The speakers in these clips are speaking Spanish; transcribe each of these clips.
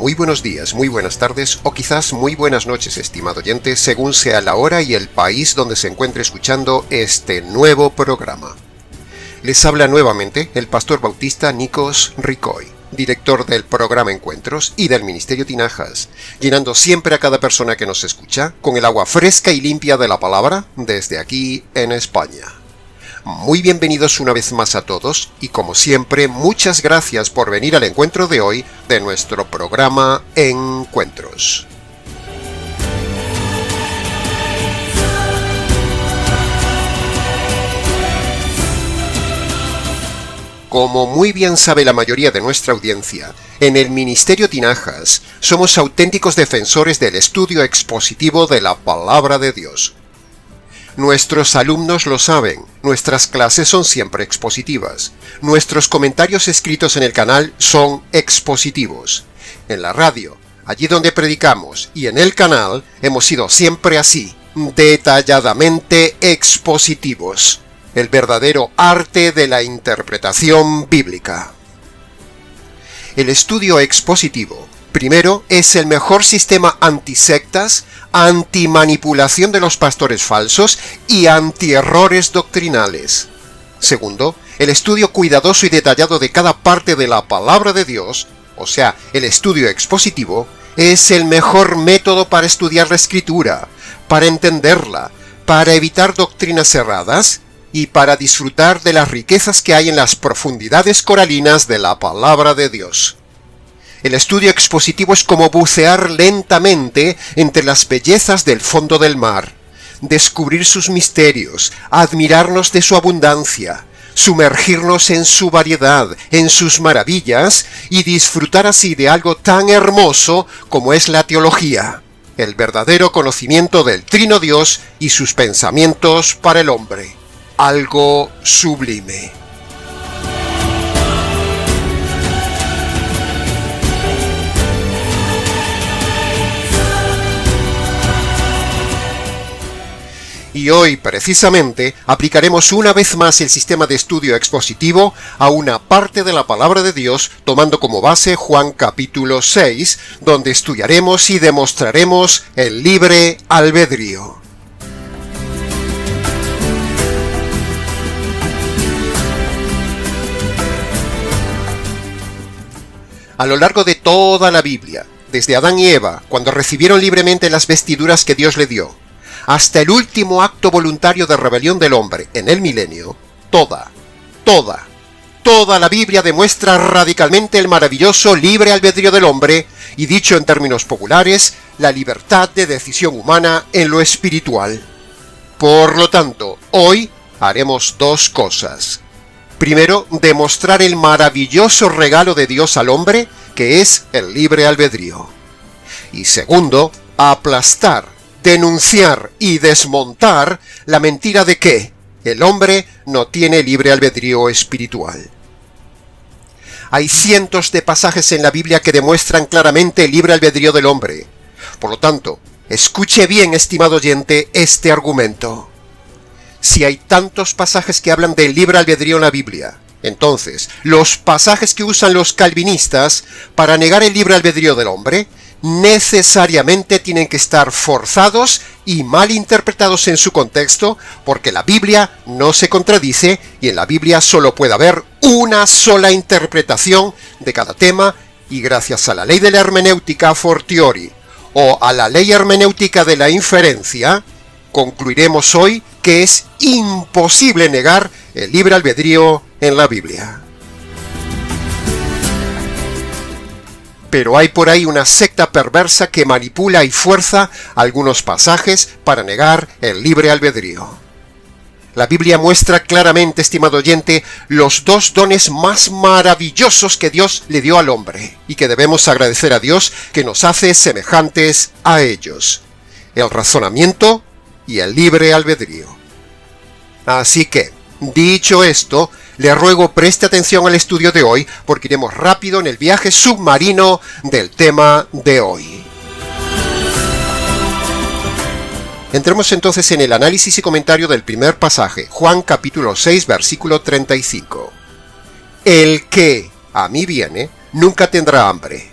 Muy buenos días, muy buenas tardes o quizás muy buenas noches, estimado oyente, según sea la hora y el país donde se encuentre escuchando este nuevo programa. Les habla nuevamente el pastor bautista Nikos Ricoy, director del programa Encuentros y del Ministerio Tinajas, llenando siempre a cada persona que nos escucha con el agua fresca y limpia de la palabra desde aquí en España. Muy bienvenidos una vez más a todos y como siempre muchas gracias por venir al encuentro de hoy de nuestro programa Encuentros. Como muy bien sabe la mayoría de nuestra audiencia, en el Ministerio Tinajas somos auténticos defensores del estudio expositivo de la Palabra de Dios. Nuestros alumnos lo saben, nuestras clases son siempre expositivas. Nuestros comentarios escritos en el canal son expositivos. En la radio, allí donde predicamos, y en el canal hemos sido siempre así, detalladamente expositivos. El verdadero arte de la interpretación bíblica. El estudio expositivo, primero, es el mejor sistema antisectas, antimanipulación de los pastores falsos y antierrores doctrinales. Segundo, el estudio cuidadoso y detallado de cada parte de la palabra de Dios, o sea, el estudio expositivo, es el mejor método para estudiar la Escritura, para entenderla, para evitar doctrinas erradas y para disfrutar de las riquezas que hay en las profundidades coralinas de la palabra de Dios. El estudio expositivo es como bucear lentamente entre las bellezas del fondo del mar, descubrir sus misterios, admirarnos de su abundancia, sumergirnos en su variedad, en sus maravillas y disfrutar así de algo tan hermoso como es la teología, el verdadero conocimiento del Trino Dios y sus pensamientos para el hombre, algo sublime. Y hoy, precisamente, aplicaremos una vez más el sistema de estudio expositivo a una parte de la palabra de Dios, tomando como base Juan capítulo 6, donde estudiaremos y demostraremos el libre albedrío. A lo largo de toda la Biblia, desde Adán y Eva, cuando recibieron libremente las vestiduras que Dios le dio, hasta el último acto voluntario de rebelión del hombre en el milenio, toda la Biblia demuestra radicalmente el maravilloso libre albedrío del hombre y, dicho en términos populares, la libertad de decisión humana en lo espiritual. Por lo tanto, hoy haremos dos cosas. Primero, demostrar el maravilloso regalo de Dios al hombre, que es el libre albedrío. Y segundo, aplastar, denunciar y desmontar la mentira de que el hombre no tiene libre albedrío espiritual. Hay cientos de pasajes en la Biblia que demuestran claramente el libre albedrío del hombre. Por lo tanto, escuche bien, estimado oyente, este argumento. Si hay tantos pasajes que hablan del libre albedrío en la Biblia, entonces, los pasajes que usan los calvinistas para negar el libre albedrío del hombre necesariamente tienen que estar forzados y mal interpretados en su contexto, porque la Biblia no se contradice y en la Biblia solo puede haber una sola interpretación de cada tema, y gracias a la ley de la hermenéutica a fortiori o a la ley hermenéutica de la inferencia, concluiremos hoy que es imposible negar el libre albedrío en la Biblia. Pero hay por ahí una secta perversa que manipula y fuerza algunos pasajes para negar el libre albedrío. La Biblia muestra claramente, estimado oyente, los dos dones más maravillosos que Dios le dio al hombre y que debemos agradecer a Dios que nos hace semejantes a ellos: el razonamiento y el libre albedrío. Así que, dicho esto, le ruego preste atención al estudio de hoy, porque iremos rápido en el viaje submarino del tema de hoy. Entremos entonces en el análisis y comentario del primer pasaje, Juan capítulo 6, versículo 35. El que a mí viene, nunca tendrá hambre,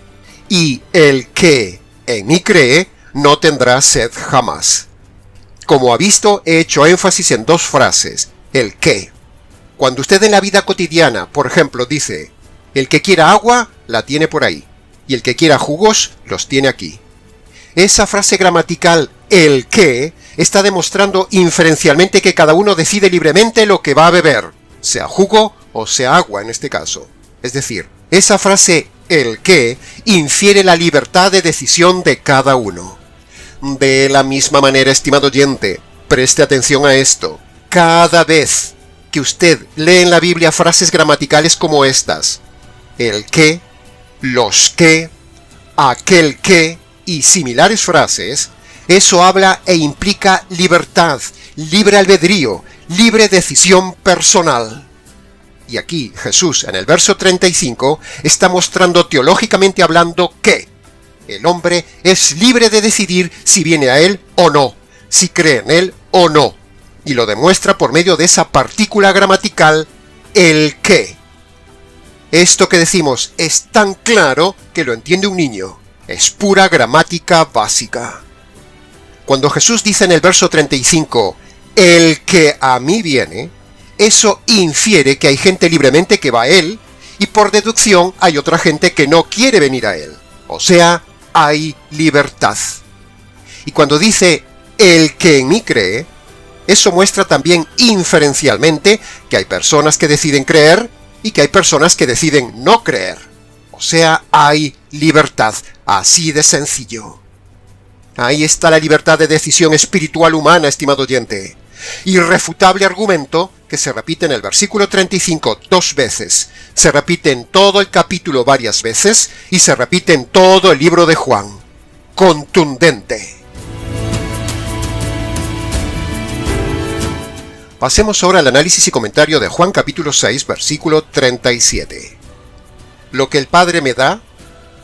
y el que en mí cree no tendrá sed jamás. Como ha visto, he hecho énfasis en dos frases, el que. Cuando usted en la vida cotidiana, por ejemplo, dice, el que quiera agua, la tiene por ahí, y el que quiera jugos, los tiene aquí. Esa frase gramatical, el que, está demostrando inferencialmente que cada uno decide libremente lo que va a beber, sea jugo o sea agua en este caso. Es decir, esa frase, el que, infiere la libertad de decisión de cada uno. De la misma manera, estimado oyente, preste atención a esto. Cada vez que usted lee en la Biblia frases gramaticales como estas, el que, los que, aquel que y similares frases, eso habla e implica libertad, libre albedrío, libre decisión personal. Y aquí Jesús, en el verso 35, está mostrando teológicamente hablando que el hombre es libre de decidir si viene a él o no, si cree en él o no, y lo demuestra por medio de esa partícula gramatical, el que. Esto que decimos es tan claro que lo entiende un niño, es pura gramática básica. Cuando Jesús dice en el verso 35, el que a mí viene, eso infiere que hay gente libremente que va a él, y por deducción hay otra gente que no quiere venir a él, o sea, hay libertad. Y cuando dice el que en mí cree, eso muestra también inferencialmente que hay personas que deciden creer y que hay personas que deciden no creer. O sea, hay libertad, así de sencillo. Ahí está la libertad de decisión espiritual humana, estimado oyente. Irrefutable argumento que se repite en el versículo 35 2 veces, se repite en todo el capítulo varias veces y se repite en todo el libro de Juan. Contundente. Pasemos ahora al análisis y comentario de Juan capítulo 6, versículo 37. Lo que el Padre me da,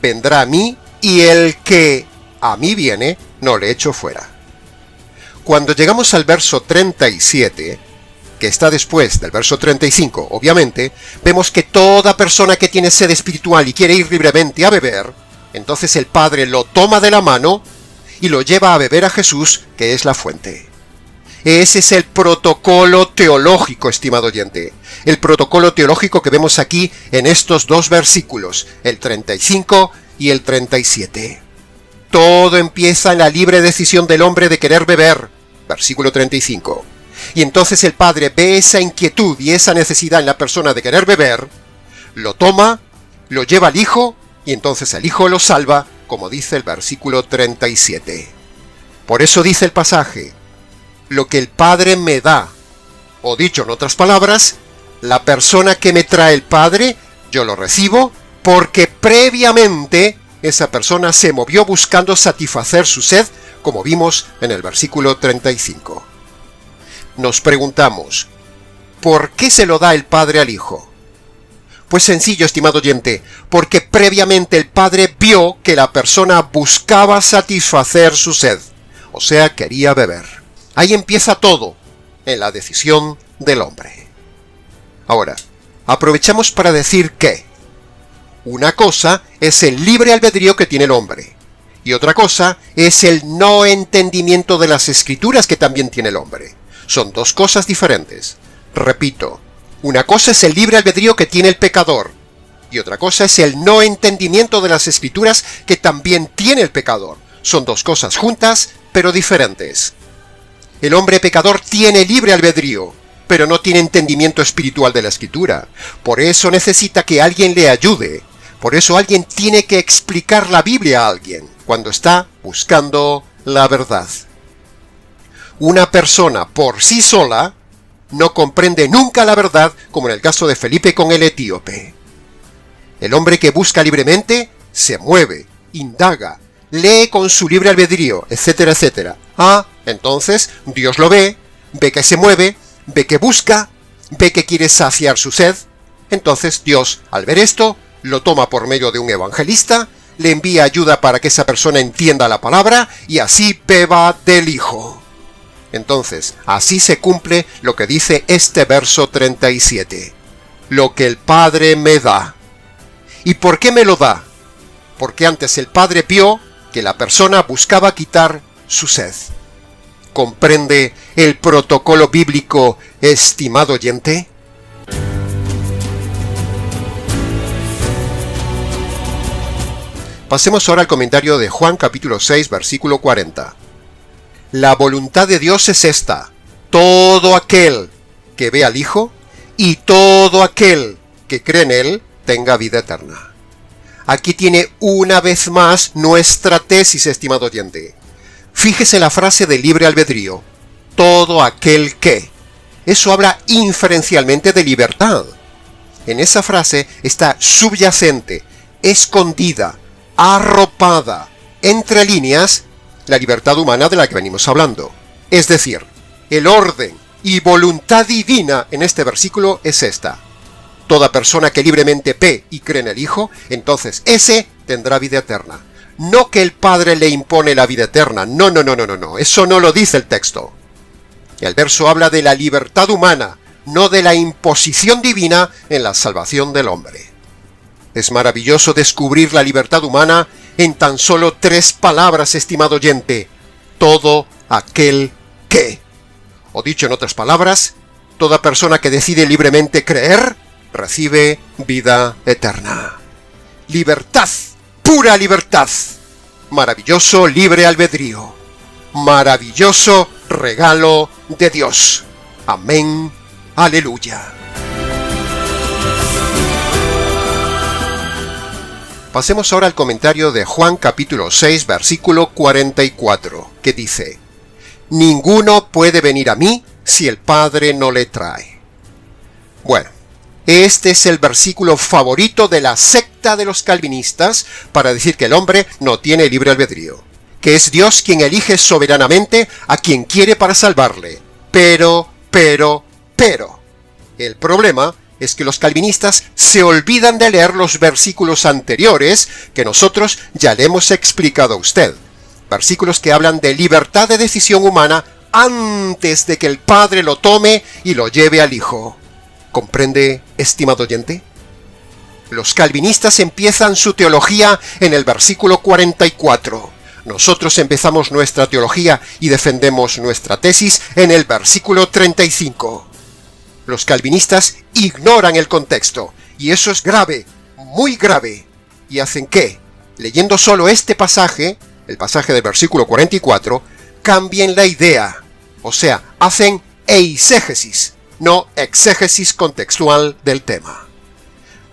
vendrá a mí, y el que a mí viene, no le echo fuera. Cuando llegamos al verso 37, que está después del verso 35, obviamente, vemos que toda persona que tiene sed espiritual y quiere ir libremente a beber, entonces el Padre lo toma de la mano y lo lleva a beber a Jesús, que es la fuente. Ese es el protocolo teológico, estimado oyente. El protocolo teológico que vemos aquí en estos dos versículos, el 35 y el 37. Todo empieza en la libre decisión del hombre de querer beber, versículo 35. Y entonces el Padre ve esa inquietud y esa necesidad en la persona de querer beber, lo toma, lo lleva al Hijo, y entonces el Hijo lo salva, como dice el versículo 37. Por eso dice el pasaje, lo que el Padre me da, o dicho en otras palabras, la persona que me trae el Padre, yo lo recibo, porque previamente esa persona se movió buscando satisfacer su sed, como vimos en el versículo 35. Nos preguntamos, ¿por qué se lo da el Padre al Hijo? Pues sencillo, estimado oyente, porque previamente el Padre vio que la persona buscaba satisfacer su sed, o sea, quería beber. Ahí empieza todo, en la decisión del hombre. Ahora, aprovechamos para decir que una cosa es el libre albedrío que tiene el hombre, y otra cosa es el no entendimiento de las Escrituras que también tiene el hombre. Son dos cosas diferentes. Repito, una cosa es el libre albedrío que tiene el pecador, y otra cosa es el no entendimiento de las Escrituras que también tiene el pecador. Son dos cosas juntas, pero diferentes. El hombre pecador tiene libre albedrío, pero no tiene entendimiento espiritual de la Escritura. Por eso necesita que alguien le ayude. Por eso alguien tiene que explicar la Biblia a alguien cuando está buscando la verdad. Una persona por sí sola no comprende nunca la verdad, como en el caso de Felipe con el etíope. El hombre que busca libremente se mueve, indaga, lee con su libre albedrío, etcétera, etcétera. Entonces Dios lo ve que se mueve, ve que busca, ve que quiere saciar su sed. Entonces Dios, al ver esto, lo toma por medio de un evangelista, le envía ayuda para que esa persona entienda la palabra y así beba del Hijo. Entonces, así se cumple lo que dice este verso 37. Lo que el Padre me da. ¿Y por qué me lo da? porque antes el Padre vio que la persona buscaba quitar su sed. ¿Comprende el protocolo bíblico, estimado oyente? Pasemos ahora al comentario de Juan capítulo 6, versículo 40. La voluntad de Dios es esta: todo aquel que ve al Hijo y todo aquel que cree en Él tenga vida eterna. Aquí tiene una vez más nuestra tesis, estimado oyente. Fíjese la frase de libre albedrío: todo aquel que. Eso habla inferencialmente de libertad. En esa frase está subyacente, escondida, arropada, entre líneas, la libertad humana de la que venimos hablando. Es decir, el orden y voluntad divina en este versículo es esta: toda persona que libremente ve y cree en el Hijo, entonces ese tendrá vida eterna. No que el Padre le impone la vida eterna, no, eso no lo dice el texto. El verso habla de la libertad humana, no de la imposición divina en la salvación del hombre. Es maravilloso descubrir la libertad humana en tan solo 3 palabras, estimado oyente: todo aquel que. O dicho en otras palabras, toda persona que decide libremente creer, recibe vida eterna. Libertad, pura libertad. Maravilloso libre albedrío. Maravilloso regalo de Dios. Amén. Aleluya. Pasemos ahora al comentario de Juan capítulo 6, versículo 44, que dice: ninguno puede venir a mí si el Padre no le trae. Bueno, este es el versículo favorito de la secta de los calvinistas para decir que el hombre no tiene libre albedrío, que es Dios quien elige soberanamente a quien quiere para salvarle. Pero, el problema es que los calvinistas se olvidan de leer los versículos anteriores que nosotros ya le hemos explicado a usted. Versículos que hablan de libertad de decisión humana antes de que el Padre lo tome y lo lleve al Hijo. ¿Comprende, estimado oyente? Los calvinistas empiezan su teología en el versículo 44. Nosotros empezamos nuestra teología y defendemos nuestra tesis en el versículo 35. Los calvinistas ignoran el contexto, y eso es grave, muy grave. ¿Y hacen qué? Leyendo solo este pasaje, el pasaje del versículo 44, cambien la idea. O sea, hacen eisegesis, no exégesis contextual del tema.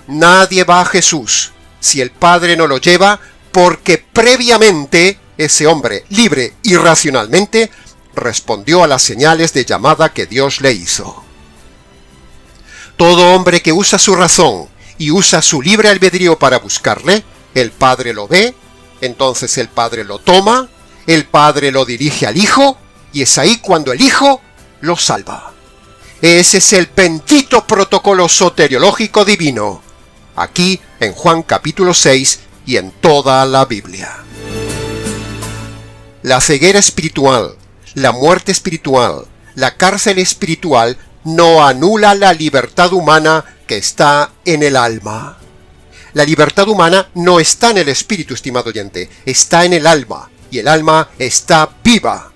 Nadie va a Jesús si el Padre no lo lleva, porque previamente ese hombre, libre y racionalmente, respondió a las señales de llamada que Dios le hizo. Todo hombre que usa su razón y usa su libre albedrío para buscarle, el Padre lo ve, entonces el Padre lo toma, el Padre lo dirige al Hijo, y es ahí cuando el Hijo lo salva. Ese es el bendito protocolo soteriológico divino, aquí en Juan capítulo 6 y en toda la Biblia. La ceguera espiritual, la muerte espiritual, la cárcel espiritual no anula la libertad humana que está en el alma. La libertad humana no está en el espíritu, estimado oyente, está en el alma, y el alma está viva.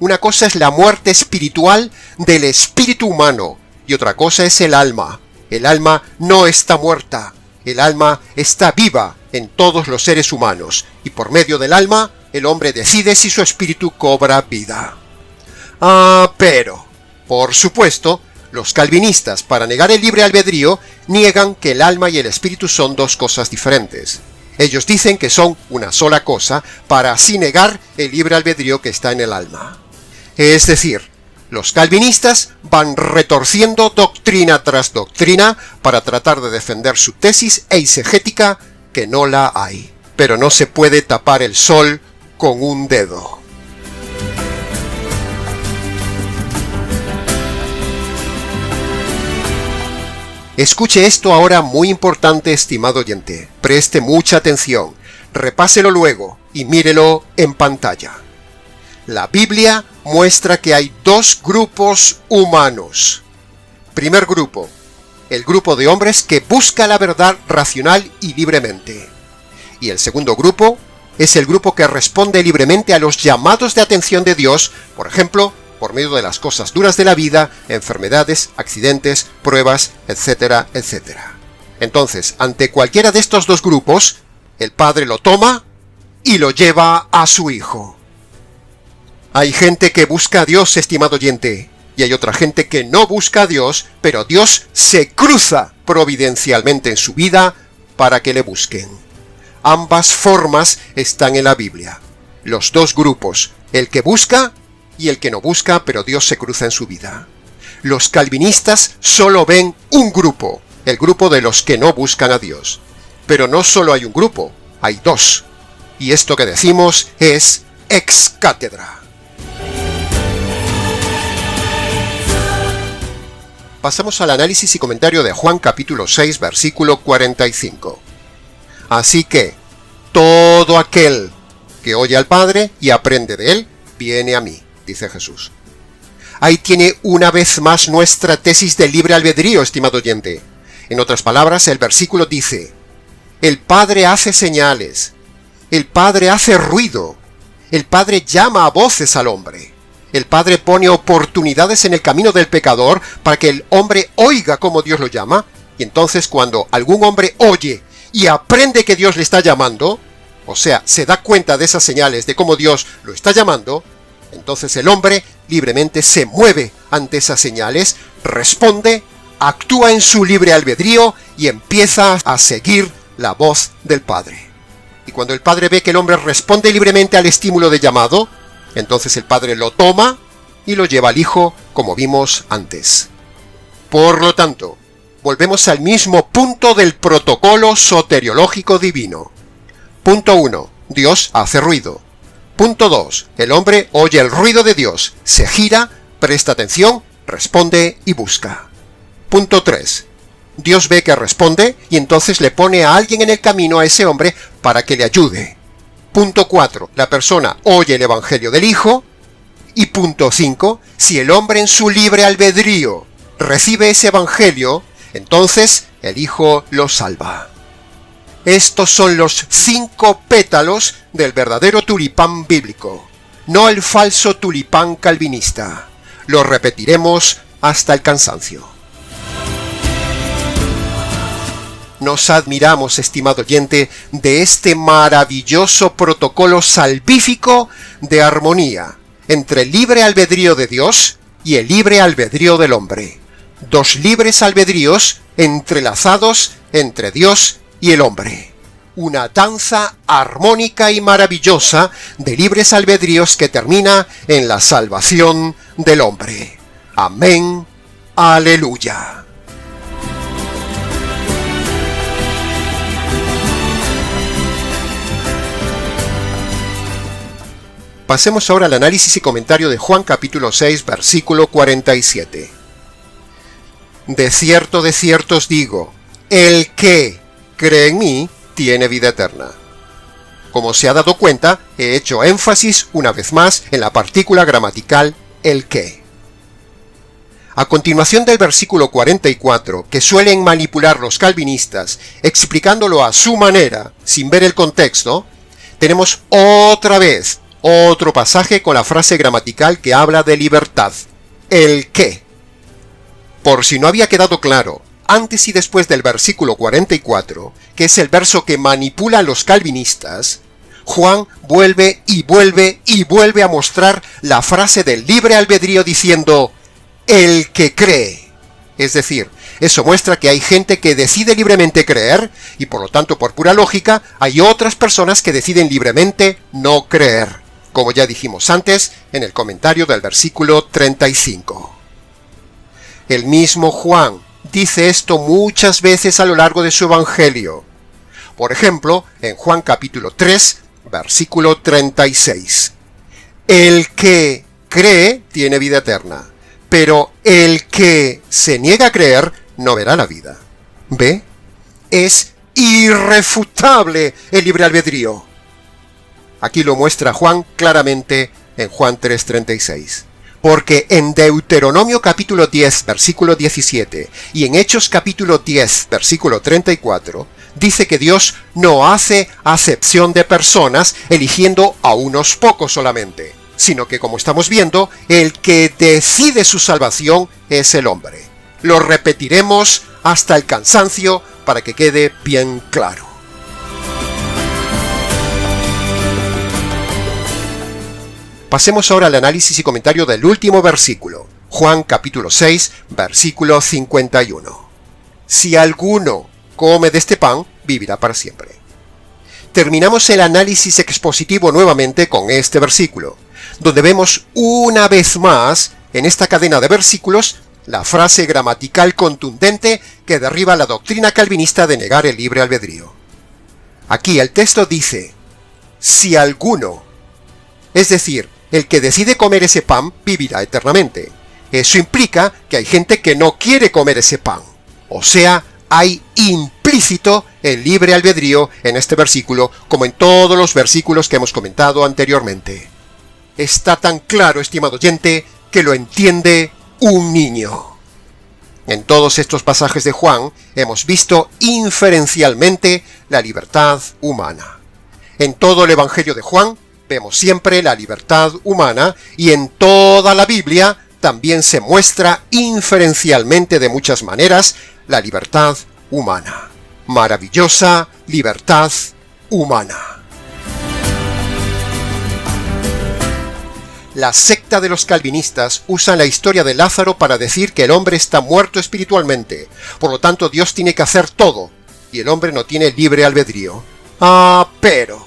Una cosa es la muerte espiritual del espíritu humano, y otra cosa es el alma. El alma no está muerta, el alma está viva en todos los seres humanos, y por medio del alma, el hombre decide si su espíritu cobra vida. Pero, por supuesto, los calvinistas, para negar el libre albedrío, niegan que el alma y el espíritu son 2 cosas diferentes. Ellos dicen que son una sola cosa, para así negar el libre albedrío que está en el alma. Es decir, los calvinistas van retorciendo doctrina tras doctrina para tratar de defender su tesis eisegética, que no la hay. Pero no se puede tapar el sol con un dedo. Escuche esto ahora muy importante, estimado oyente. Preste mucha atención, repáselo luego y mírelo en pantalla. La Biblia muestra que hay 2 grupos humanos. Primer grupo, el grupo de hombres que busca la verdad racional y libremente. Y el segundo grupo es el grupo que responde libremente a los llamados de atención de Dios, por ejemplo, por medio de las cosas duras de la vida, enfermedades, accidentes, pruebas, etcétera, etcétera. Entonces, ante cualquiera de estos dos grupos, el Padre lo toma y lo lleva a su Hijo. Hay gente que busca a Dios, estimado oyente, y hay otra gente que no busca a Dios, pero Dios se cruza providencialmente en su vida para que le busquen. Ambas formas están en la Biblia. Los dos grupos, el que busca y el que no busca, pero Dios se cruza en su vida. Los calvinistas solo ven un grupo, el grupo de los que no buscan a Dios. Pero no solo hay un grupo, hay dos. Y esto que decimos es ex cátedra. Pasamos al análisis y comentario de Juan capítulo 6, versículo 45. Así que, todo aquel que oye al Padre y aprende de él, viene a mí, dice Jesús. Ahí tiene una vez más nuestra tesis del libre albedrío, estimado oyente. En otras palabras, el versículo dice: el Padre hace señales, el Padre hace ruido, el Padre llama a voces al hombre, el Padre pone oportunidades en el camino del pecador para que el hombre oiga cómo Dios lo llama, y entonces cuando algún hombre oye y aprende que Dios le está llamando, o sea, se da cuenta de esas señales de cómo Dios lo está llamando, entonces el hombre libremente se mueve ante esas señales, responde, actúa en su libre albedrío y empieza a seguir la voz del Padre. Y cuando el Padre ve que el hombre responde libremente al estímulo de llamado, entonces el Padre lo toma y lo lleva al Hijo, como vimos antes. Por lo tanto, volvemos al mismo punto del protocolo soteriológico divino. Punto 1. Dios hace ruido. Punto 2. El hombre oye el ruido de Dios, se gira, presta atención, responde y busca. Punto 3. Dios ve que responde y entonces le pone a alguien en el camino a ese hombre para que le ayude. Punto 4. La persona oye el Evangelio del Hijo. Y punto 5. Si el hombre en su libre albedrío recibe ese Evangelio, entonces el Hijo lo salva. Estos son los 5 pétalos del verdadero tulipán bíblico, no el falso tulipán calvinista. Lo repetiremos hasta el cansancio. Nos admiramos, estimado oyente, de este maravilloso protocolo salvífico de armonía entre el libre albedrío de Dios y el libre albedrío del hombre. Dos libres albedríos entrelazados entre Dios y el hombre. Una danza armónica y maravillosa de libres albedríos que termina en la salvación del hombre. Amén. Aleluya. Pasemos ahora al análisis y comentario de Juan capítulo 6, versículo 47. De cierto os digo, el que cree en mí tiene vida eterna. Como se ha dado cuenta, he hecho énfasis una vez más en la partícula gramatical el que. A continuación del versículo 44, que suelen manipular los calvinistas, explicándolo a su manera, sin ver el contexto, tenemos otra vez otro pasaje con la frase gramatical que habla de libertad, el que. Por si no había quedado claro, antes y después del versículo 44, que es el verso que manipulan los calvinistas, Juan vuelve a mostrar la frase del libre albedrío diciendo, el que cree. Es decir, eso muestra que hay gente que decide libremente creer, y por lo tanto, por pura lógica, hay otras personas que deciden libremente no creer, como ya dijimos antes en el comentario del versículo 35. El mismo Juan dice esto muchas veces a lo largo de su Evangelio. Por ejemplo, en Juan capítulo 3, versículo 36. El que cree tiene vida eterna, pero el que se niega a creer no verá la vida. ¿Ve? Es irrefutable el libre albedrío. Aquí lo muestra Juan claramente en Juan 3:36. Porque en Deuteronomio capítulo 10, versículo 17, y en Hechos capítulo 10, versículo 34, dice que Dios no hace acepción de personas eligiendo a unos pocos solamente, sino que, como estamos viendo, el que decide su salvación es el hombre. Lo repetiremos hasta el cansancio para que quede bien claro. Pasemos ahora al análisis y comentario del último versículo, Juan capítulo 6, versículo 51. Si alguno come de este pan, vivirá para siempre. Terminamos el análisis expositivo nuevamente con este versículo, donde vemos una vez más, en esta cadena de versículos, la frase gramatical contundente que derriba la doctrina calvinista de negar el libre albedrío. Aquí el texto dice, si alguno, es decir, el que decide comer ese pan vivirá eternamente. Eso implica que hay gente que no quiere comer ese pan. O sea, hay implícito el libre albedrío en este versículo, como en todos los versículos que hemos comentado anteriormente. Está tan claro, estimado oyente, que lo entiende un niño. En todos estos pasajes de Juan hemos visto inferencialmente la libertad humana. En todo el Evangelio de Juan vemos siempre la libertad humana y en toda la Biblia también se muestra inferencialmente de muchas maneras la libertad humana. Maravillosa libertad humana. La secta de los calvinistas usa la historia de Lázaro para decir que el hombre está muerto espiritualmente, por lo tanto Dios tiene que hacer todo, y el hombre no tiene libre albedrío. Pero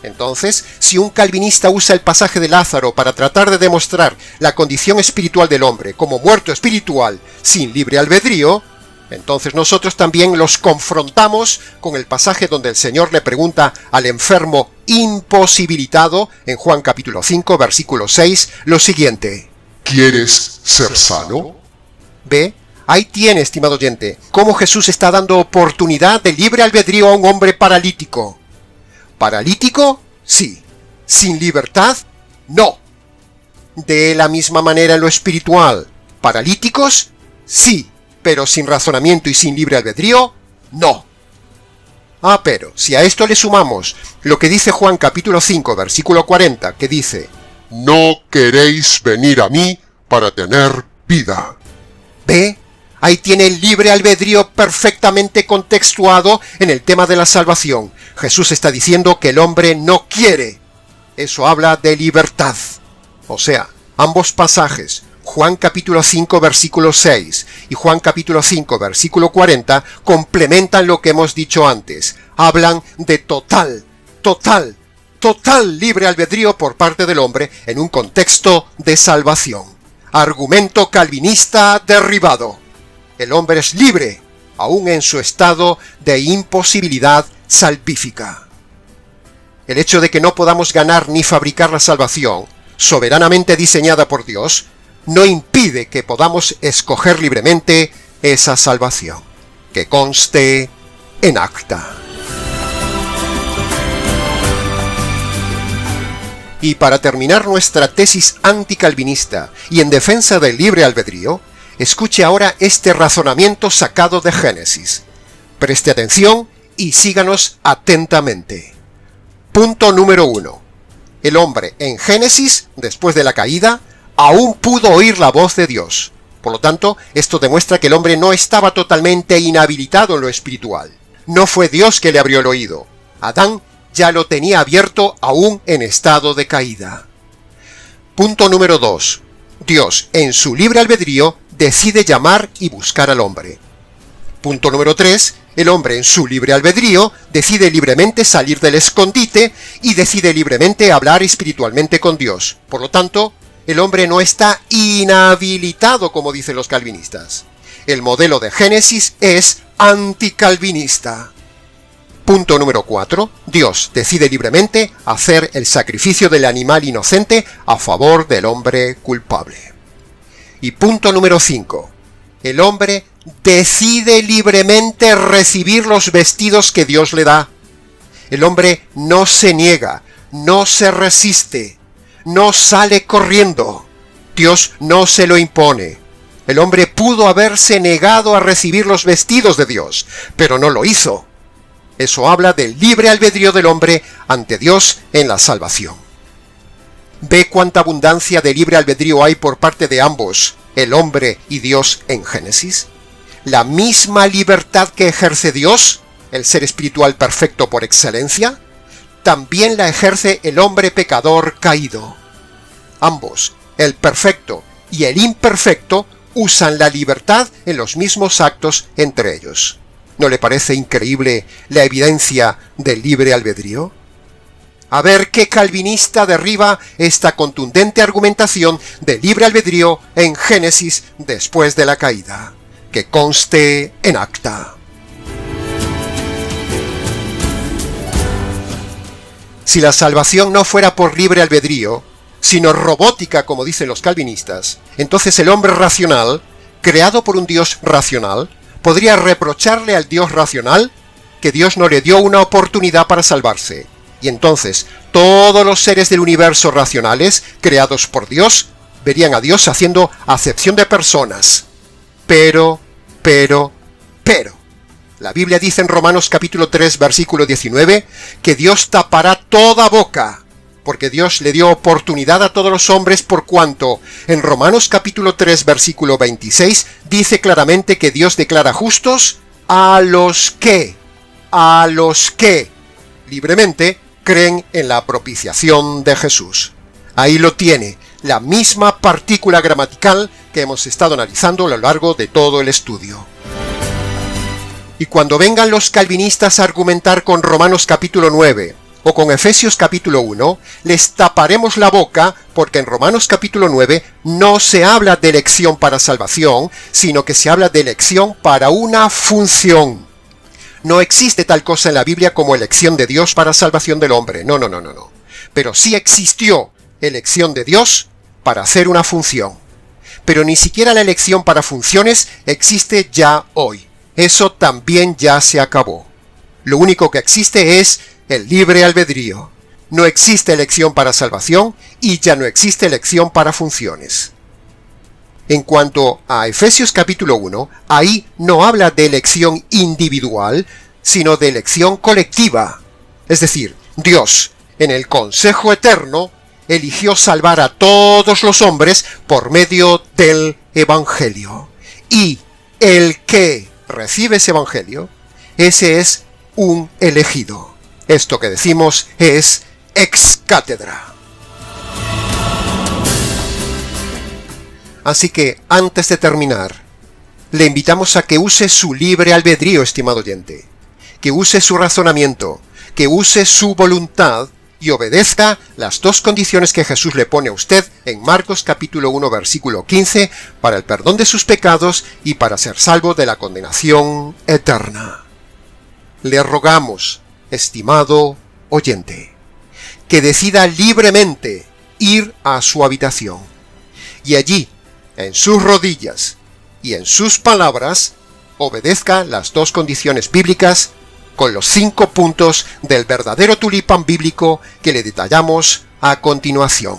entonces, si un calvinista usa el pasaje de Lázaro para tratar de demostrar la condición espiritual del hombre como muerto espiritual sin libre albedrío, entonces nosotros también los confrontamos con el pasaje donde el Señor le pregunta al enfermo imposibilitado, en Juan capítulo 5, versículo 6, lo siguiente: ¿Quieres ser sano? ¿Ve? Ahí tiene, estimado oyente, cómo Jesús está dando oportunidad de libre albedrío a un hombre paralítico. ¿Paralítico? Sí. ¿Sin libertad? No. De la misma manera en lo espiritual. ¿Paralíticos? Sí. Pero sin razonamiento y sin libre albedrío, no. Pero si a esto le sumamos lo que dice Juan capítulo 5, versículo 40, que dice: No queréis venir a mí para tener vida. ¿Ve? Ahí tiene el libre albedrío perfectamente contextuado en el tema de la salvación. Jesús está diciendo que el hombre no quiere. Eso habla de libertad. O sea, ambos pasajes, Juan capítulo 5 versículo 6 y Juan capítulo 5 versículo 40, complementan lo que hemos dicho antes. Hablan de total libre albedrío por parte del hombre en un contexto de salvación. Argumento calvinista derribado. El hombre es libre, aún en su estado de imposibilidad salvífica. El hecho de que no podamos ganar ni fabricar la salvación, soberanamente diseñada por Dios, no impide que podamos escoger libremente esa salvación. Que conste en acta. Y para terminar nuestra tesis anticalvinista y en defensa del libre albedrío, escuche ahora este razonamiento sacado de Génesis. Preste atención y síganos atentamente. Punto número 1. El hombre en Génesis, después de la caída, aún pudo oír la voz de Dios. Por lo tanto, esto demuestra que el hombre no estaba totalmente inhabilitado en lo espiritual. No fue Dios que le abrió el oído. Adán ya lo tenía abierto aún en estado de caída. Punto número 2. Dios, en su libre albedrío, decide llamar y buscar al hombre. Punto número 3. El hombre en su libre albedrío decide libremente salir del escondite y decide libremente hablar espiritualmente con Dios. Por lo tanto, el hombre no está inhabilitado, como dicen los calvinistas. El modelo de Génesis es anticalvinista. Punto número 4. Dios decide libremente hacer el sacrificio del animal inocente a favor del hombre culpable. Y punto número 5. El hombre decide libremente recibir los vestidos que Dios le da. El hombre no se niega, no se resiste, no sale corriendo. Dios no se lo impone. El hombre pudo haberse negado a recibir los vestidos de Dios, pero no lo hizo. Eso habla del libre albedrío del hombre ante Dios en la salvación. ¿Ve cuánta abundancia de libre albedrío hay por parte de ambos, el hombre y Dios, en Génesis? La misma libertad que ejerce Dios, el ser espiritual perfecto por excelencia, también la ejerce el hombre pecador caído. Ambos, el perfecto y el imperfecto, usan la libertad en los mismos actos entre ellos. ¿No le parece increíble la evidencia del libre albedrío? A ver qué calvinista derriba esta contundente argumentación del libre albedrío en Génesis después de la caída. Que conste en acta. Si la salvación no fuera por libre albedrío, sino robótica, como dicen los calvinistas, entonces el hombre racional, creado por un Dios racional, podría reprocharle al Dios racional que Dios no le dio una oportunidad para salvarse. Y entonces todos los seres del universo racionales, creados por Dios, verían a Dios haciendo acepción de personas. Pero, la Biblia dice en Romanos capítulo 3, versículo 19, que Dios tapará toda boca, porque Dios le dio oportunidad a todos los hombres por cuanto, en Romanos capítulo 3, versículo 26, dice claramente que Dios declara justos a los que libremente creen en la propiciación de Jesús. Ahí lo tiene, la misma partícula gramatical que hemos estado analizando a lo largo de todo el estudio. Y cuando vengan los calvinistas a argumentar con Romanos capítulo 9, o con Efesios capítulo 1, les taparemos la boca porque en Romanos capítulo 9 no se habla de elección para salvación, sino que se habla de elección para una función. No existe tal cosa en la Biblia como elección de Dios para salvación del hombre, no. Pero sí existió elección de Dios para hacer una función. Pero ni siquiera la elección para funciones existe ya hoy. Eso también ya se acabó. Lo único que existe es el libre albedrío. No existe elección para salvación y ya no existe elección para funciones. En cuanto a Efesios capítulo 1, ahí no habla de elección individual, sino de elección colectiva. Es decir, Dios, en el consejo eterno, eligió salvar a todos los hombres por medio del Evangelio. Y el que recibe ese Evangelio, ese es un elegido. Esto que decimos es ex cátedra. Así que, antes de terminar, le invitamos a que use su libre albedrío, estimado oyente, que use su razonamiento, que use su voluntad y obedezca las dos condiciones que Jesús le pone a usted en Marcos capítulo 1, versículo 15, para el perdón de sus pecados y para ser salvo de la condenación eterna. Le rogamos, estimado oyente, que decida libremente ir a su habitación y allí, en sus rodillas y en sus palabras, obedezca las dos condiciones bíblicas con los 5 puntos del verdadero tulipán bíblico que le detallamos a continuación.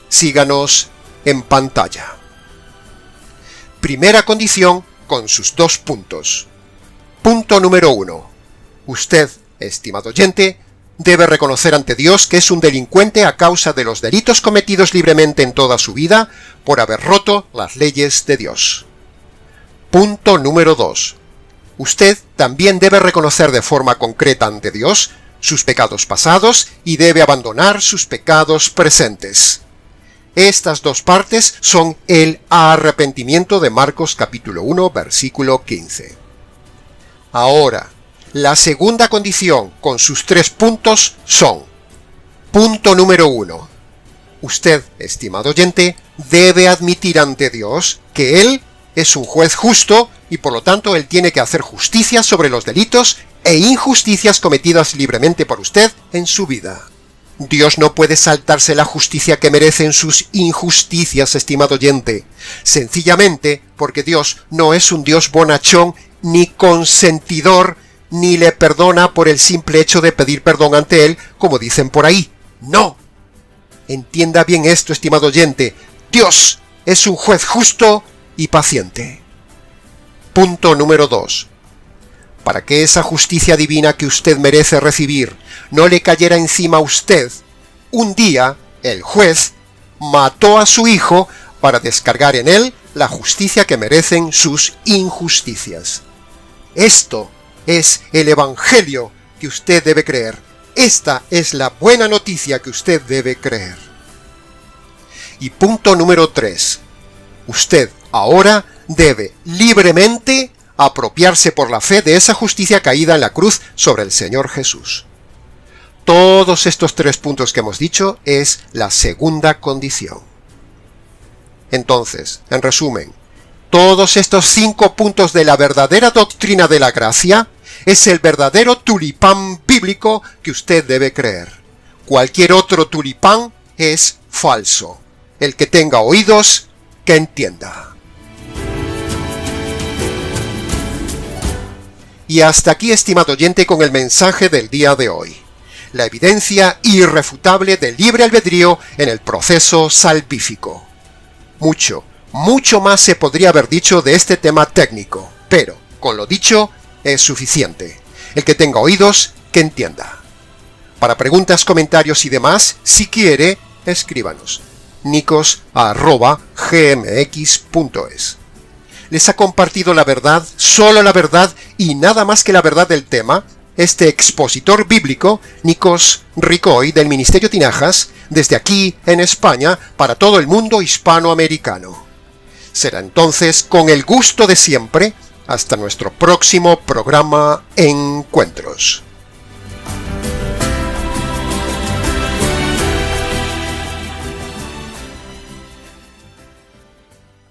Síganos en pantalla. Primera condición con sus 2 puntos. Punto número 1. Usted, estimado oyente, debe reconocer ante Dios que es un delincuente a causa de los delitos cometidos libremente en toda su vida por haber roto las leyes de Dios. Punto número 2. Usted también debe reconocer de forma concreta ante Dios sus pecados pasados y debe abandonar sus pecados presentes. Estas dos partes son el arrepentimiento de Marcos capítulo 1, versículo 15. Ahora, la segunda condición con sus 3 puntos son: punto número 1. Usted, estimado oyente, debe admitir ante Dios que Él es un juez justo y por lo tanto Él tiene que hacer justicia sobre los delitos e injusticias cometidas libremente por usted en su vida. Dios no puede saltarse la justicia que merecen sus injusticias, estimado oyente, sencillamente porque Dios no es un Dios bonachón ni consentidor, ni le perdona por el simple hecho de pedir perdón ante Él, como dicen por ahí. ¡No! Entienda bien esto, estimado oyente. Dios es un juez justo y paciente. Punto número 2. para que esa justicia divina que usted merece recibir no le cayera encima a usted, un día el juez mató a su hijo para descargar en él la justicia que merecen sus injusticias. Esto es el Evangelio que usted debe creer. Esta es la buena noticia que usted debe creer. Y punto número 3. Usted ahora debe libremente apropiarse por la fe de esa justicia caída en la cruz sobre el Señor Jesús. Todos estos 3 puntos que hemos dicho es la segunda condición. Entonces, en resumen, todos estos 5 puntos de la verdadera doctrina de la gracia es el verdadero tulipán bíblico que usted debe creer. Cualquier otro tulipán es falso. El que tenga oídos, que entienda. Y hasta aquí, estimado oyente, con el mensaje del día de hoy. La evidencia irrefutable del libre albedrío en el proceso salvífico. Mucho más se podría haber dicho de este tema técnico, pero, con lo dicho, es suficiente. El que tenga oídos, que entienda. Para preguntas, comentarios y demás, si quiere, escríbanos. nicos@gmx.es. Les ha compartido la verdad, solo la verdad y nada más que la verdad del tema, este expositor bíblico, Nikos Ricoy, del Ministerio Tinajas, desde aquí en España, para todo el mundo hispanoamericano. Será entonces, con el gusto de siempre, hasta nuestro próximo programa Encuentros.